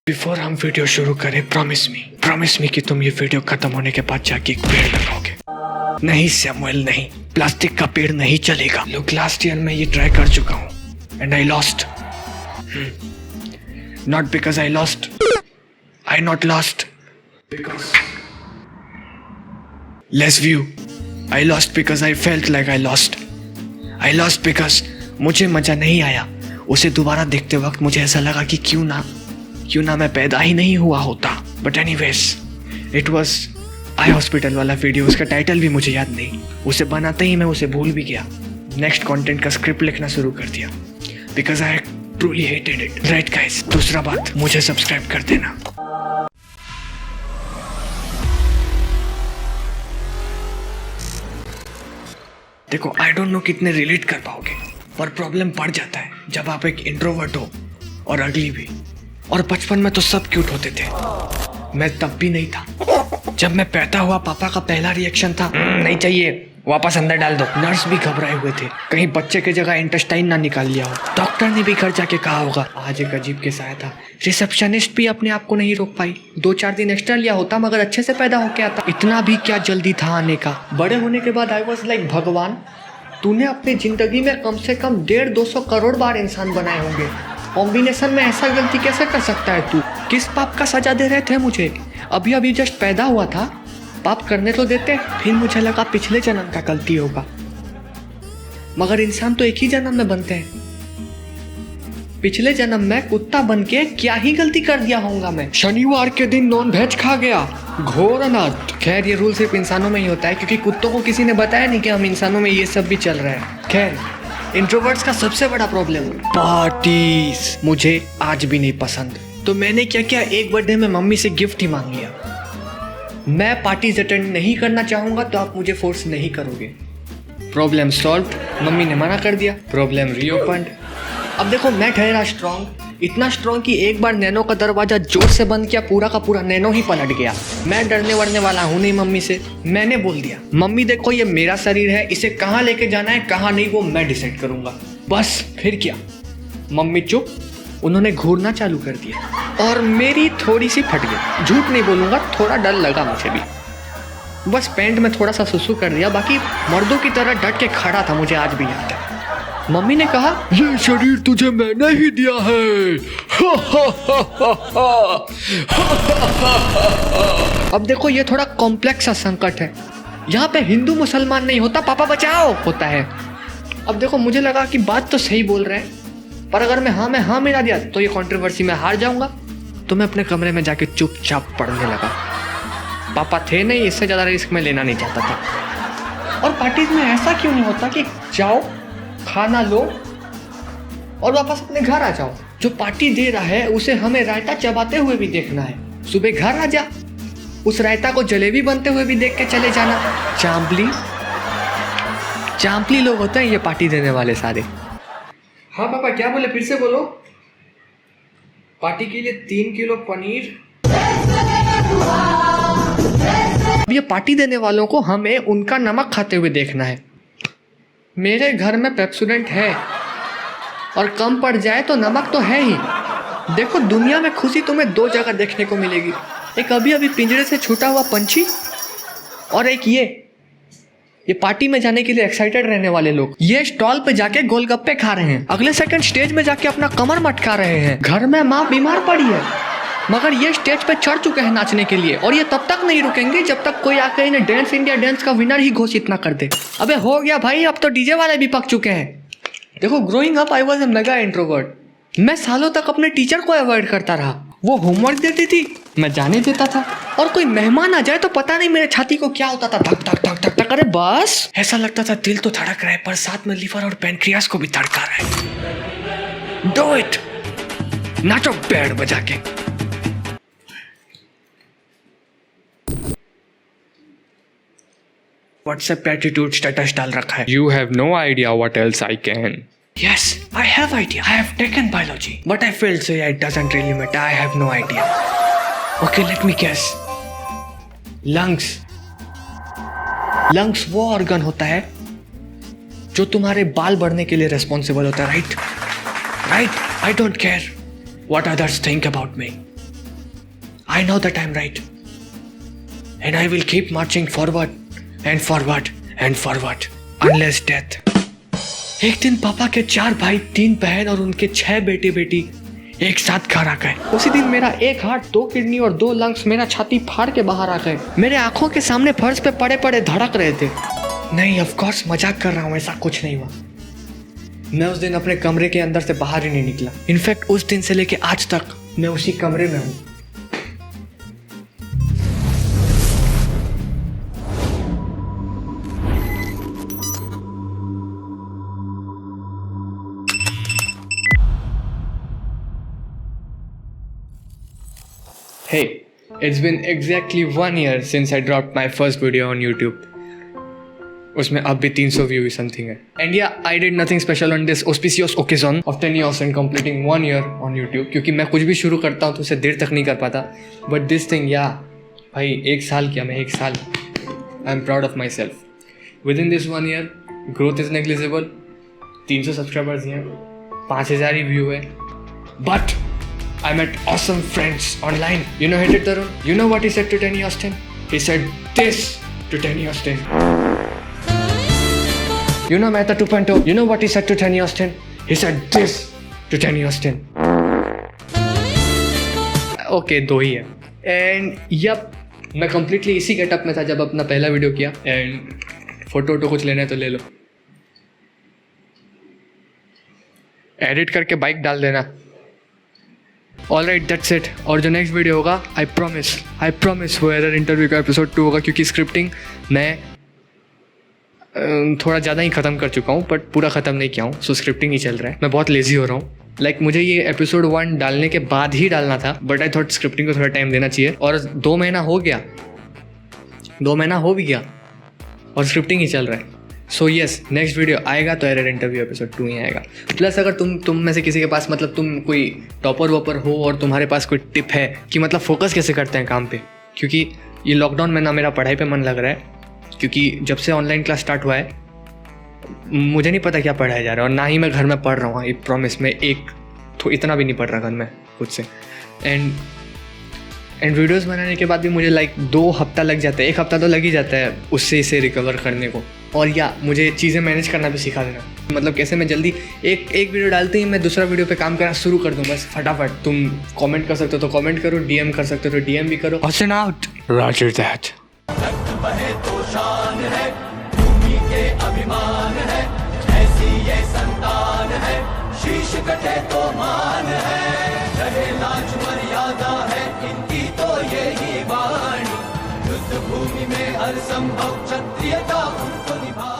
Before हम video शुरू करें, प्रॉमिस मी कि तुम ये वीडियो खत्म होने के बाद जाके एक पेड़ लगाओगे। नहीं सैमुअल, नहीं, प्लास्टिक का पेड़ नहीं चलेगा। लोग लास्ट ईयर में ये ट्राई कर चुका हूँ and I lost. Not because I lost, I not lost because less view. I lost because I felt like I lost. I lost because मुझे मजा नहीं आया। उसे दोबारा देखते वक्त मुझे ऐसा लगा कि क्यों ना मैं पैदा ही नहीं हुआ होता। But anyways, it was eye hospital वाला वीडियो। उसका टाइटल भी मुझे याद नहीं, उसे बनाते ही मैं उसे भूल भी गया। नेक्स्ट कंटेंट का स्क्रिप्ट लिखना शुरू कर दिया because I truly hated it. Right guys, दूसरा बात, मुझे सब्सक्राइब कर देना। देखो, आई डोंट नो कितने रिलेट कर पाओगे, पर प्रॉब्लम पड़ जाता है जब आप एक इंट्रोवर्ट हो और अगली भी। और बचपन में तो सब क्यूट होते थे, मैं तब भी नहीं था। जब मैं पैदा हुआ, पापा का पहला रिएक्शन था नहीं चाहिए, वापस अंदर डाल दो। नर्स भी घबराए हुए थे कहीं बच्चे की जगह इंटेस्टाइन ना निकाल लिया हो। डॉक्टर ने भी घर जाके कहा होगा। आज एक अजीब किस्सा आया था, रिसेप्शनिस्ट भी अपने आप को नहीं रोक पाई। 2-4 दिन एक्स्ट्रा लिया होता मगर अच्छे से पैदा होके आता। इतना भी क्या जल्दी था आने का। बड़े होने के बाद आई वॉज लाइक, भगवान तूने अपनी जिंदगी में कम से कम 150-200 करोड़ बार इंसान बनाए होंगे। कॉम्बिनेशन में ऐसा गलती कैसे कर सकता है तू? किस पाप का सजा दे रहे थे मुझे? अभी जस्ट पैदा हुआ था, पाप करने तो देते। फिर मुझे लगा पिछले जन्म का गलती होगा, मगर इंसान तो एक ही जन्म में बनते हैं। पिछले जन्म में कुत्ता बन के क्या ही गलती कर दिया होगा मैं। शनिवार के दिन नॉन वेज खा गया, घोर अनाथ। खैर, ये रूल सिर्फ इंसानों में ही होता है क्योंकि कुत्तों को किसी ने बताया नहीं कि हम इंसानों में ये सब भी चल रहा है। खैर, इंट्रोवर्ट्स का सबसे बड़ा प्रॉब्लम पार्टीज मुझे आज भी नहीं पसंद। तो मैंने क्या किया, एक बर्थडे में मम्मी से गिफ्ट ही मांग लिया। मैं पार्टीज अटेंड नहीं करना चाहूंगा तो आप मुझे फोर्स नहीं करोगे। Problem solve. मम्मी ने मना कर दिया, प्रॉब्लम रीओपन्ड। अब देखो, मैं ठहरा स्ट्रॉन्ग, इतना स्ट्रॉन्ग कि एक बार नैनो का दरवाजा जोर से बंद किया, पूरा का पूरा नैनो ही पलट गया। मैं डरने वरने वाला हूँ नहीं मम्मी से। मैंने बोल दिया, मम्मी देखो ये मेरा शरीर है, इसे कहाँ लेके जाना है कहाँ नहीं वो मैं डिसाइड करूंगा। बस फिर क्या, मम्मी चुप। उन्होंने घूरना चालू कर दिया और मेरी थोड़ी सी फट गई। झूठ नहीं बोलूंगा, थोड़ा डर लगा मुझे भी। बस पैंट में थोड़ा सा सुसु कर दिया, बाकी मर्दों की तरह डट के खड़ा था, मुझे आज भी याद है। मम्मी ने कहा, ये शरीर तुझे मैंने ही दिया है। अब देखो, ये थोड़ा कॉम्प्लेक्स सा संकट है। यहाँ पे हिंदू मुसलमान नहीं होता, पापा बचाओ होता है। अब देखो, मुझे लगा कि बात तो सही बोल रहे हैं, पर अगर मैं हाँ मिला दिया तो ये कंट्रोवर्सी में हार जाऊंगा। तो मैं अपने कमरे में जाके चुपचाप पढ़ने लगा। पापा थे नहीं, इससे ज़्यादा रिस्क में लेना नहीं चाहता था। और पार्टीज में ऐसा क्यों नहीं होता कि जाओ, खाना लो और वापस अपने घर आ जाओ। जो पार्टी दे रहा है उसे हमें रायता चबाते हुए भी देखना है। सुबह घर आ जा, उस रायता को जलेबी बनते हुए भी देख के चले जाना। चांपली लोग होते हैं ये पार्टी देने वाले सारे। हाँ पापा, क्या बोले, फिर से बोलो। पार्टी के लिए 3 किलो पनीर। ये पार्टी देने वालों को हमें उनका नमक खाते हुए देखना है। मेरे घर में पेप्सोडेंट है और कम पड़ जाए तो नमक तो है ही। देखो, दुनिया में खुशी तुम्हें 2 जगह देखने को मिलेगी, एक अभी पिंजरे से छूटा हुआ पंछी और एक ये पार्टी में जाने के लिए एक्साइटेड रहने वाले लोग। ये स्टॉल पे जाके गोलगप्पे खा रहे हैं, अगले सेकंड स्टेज में जाके अपना कमर मटका रहे हैं। घर में माँ बीमार पड़ी है मगर ये स्टेज पे चढ़ चुके हैं नाचने के लिए, और ये तब तक नहीं रुकेंगे जब तक कोई आकर इन्हें डांस इंडिया डांस का विनर ही घोषित ना कर दे। अबे हो गया भाई, अब तो डीजे वाले भी पक चुके हैं। देखो, growing up I was a mega introvert. मैं सालों तक अपने टीचर को अवॉइड करता रहा। वो होमवर्क देती थी, मैं जाने देता था, और कोई मेहमान आ जाए तो पता नहीं मेरे छाती को क्या होता था, धक धक धक धक धक। अरे बस, ऐसा लगता था दिल तो धड़क रहा है पर साथ में लीवर और पैनक्रियास को भी धड़का रहा है। डू इट, नाचो बैंड बजा के। व्हाट्सएप पे एटीट्यूड स्टेटस डाल रखा है। You have no idea what else I can. Yes, I have idea. I have taken biology, but I feel so it doesn't really matter. I have no idea. Okay, let me guess. Lungs वो organ होता है जो तुम्हारे बाल बढ़ने के लिए responsible होता है, right? I don't care what others think about me. I know that I'm right. And I will keep marching forward and forward and forward unless death. एक दिन पापा के 4 भाई 3 बहन और उनके 6 बेटे बेटी एक साथ घर आ गए। उसी दिन मेरा 1 हार्ट 2 किडनी और 2 लंग्स मेरा छाती फाड़ के बाहर आ गए। मेरे आंखों के सामने फर्श पे पड़े पड़े धड़क रहे थे। नहीं, ऑफ कोर्स मजाक कर रहा हूँ, ऐसा कुछ नहीं हुआ। मैं उस दिन अपने कमरे के अंदर से बाहर ही नहीं निकला। इनफैक्ट उस दिन से लेके आज तक मैं उसी कमरे में हूँ। Hey, it's been exactly 1 year since I dropped my first video on YouTube. उसमें अब भी 300 views something है. And yeah, I did nothing special on this auspicious occasion of 10 years and completing 1 year on YouTube. क्योंकि मैं कुछ भी शुरू करता हूँ तो उसे देर तक नहीं कर पाता. But this thing, yeah, भाई 1 साल किया मैं 1 साल. I'm proud of myself. Within this 1 year, growth is negligible. 300 subscribers हैं, 5000 ही view है. But I met awesome friends online. You know Hated Tarun? You know what he said to Danny Austin? He said this to Danny Austin. You know Mehta 2.0? You know what he said to Danny Austin? He said this to Danny Austin. Okay, 2 ही है. And yep, मैं completely इसी getup में था जब अपना पहला video किया. And photo कुछ लेना है तो ले लो. एडिट करके बाइक डाल देना. Alright, that's it. और जो नेक्स्ट वीडियो होगा, आई प्रॉमिस वो एरर इंटरव्यू का एपिसोड 2 होगा, क्योंकि स्क्रिप्टिंग मैं थोड़ा ज़्यादा ही ख़त्म कर चुका हूँ, बट पूरा ख़त्म नहीं किया हूँ. सो स्क्रिप्टिंग ही चल रहा है. मैं बहुत लेजी हो रहा हूँ. लाइक मुझे ये एपिसोड 1 डालने के बाद ही डालना था, बट आई थॉट स्क्रिप्टिंग को थोड़ा टाइम देना चाहिए. और 2 महीना हो गया, 2 महीना हो भी गया और स्क्रिप्टिंग ही चल रहा है. सो येस, नेक्स्ट वीडियो आएगा तो एरर इंटरव्यू एपिसोड 2 ही आएगा. प्लस अगर तुम में से किसी के पास मतलब तुम कोई टॉपर वॉपर हो और तुम्हारे पास कोई टिप है कि मतलब फोकस कैसे करते हैं काम पे, क्योंकि ये लॉकडाउन में ना मेरा पढ़ाई पे मन लग रहा है, क्योंकि जब से ऑनलाइन क्लास स्टार्ट हुआ है मुझे नहीं पता क्या पढ़ाया जा रहा है, और ना ही मैं घर में पढ़ रहा हूँ. ये प्रॉमिस में इतना भी नहीं पढ़ रहा घर में खुद से. एंड वीडियोज़ बनाने के बाद भी मुझे लाइक 2 हफ्ता लग जाता है, 1 हफ्ता तो लग ही जाता है उससे इसे रिकवर करने को. और या मुझे चीज़ें मैनेज करना भी सिखा देना, मतलब कैसे मैं जल्दी एक वीडियो डालते ही मैं दूसरा वीडियो पे काम करना शुरू कर दूँ बस फटाफट. तुम कमेंट कर सकते हो तो कमेंट करो, DM कर सकते हो तो DM भी करो. ऑसन आउट. Roger that. बहे तो शान है, भूमि के अभिमान है, ऐसी ये संतान है, शीश कटे तो मान है, रहे लाज मर्यादा है इनकी तो यही वाणी, युद्ध भूमि में हर संभव क्षत्रियता उनको निभा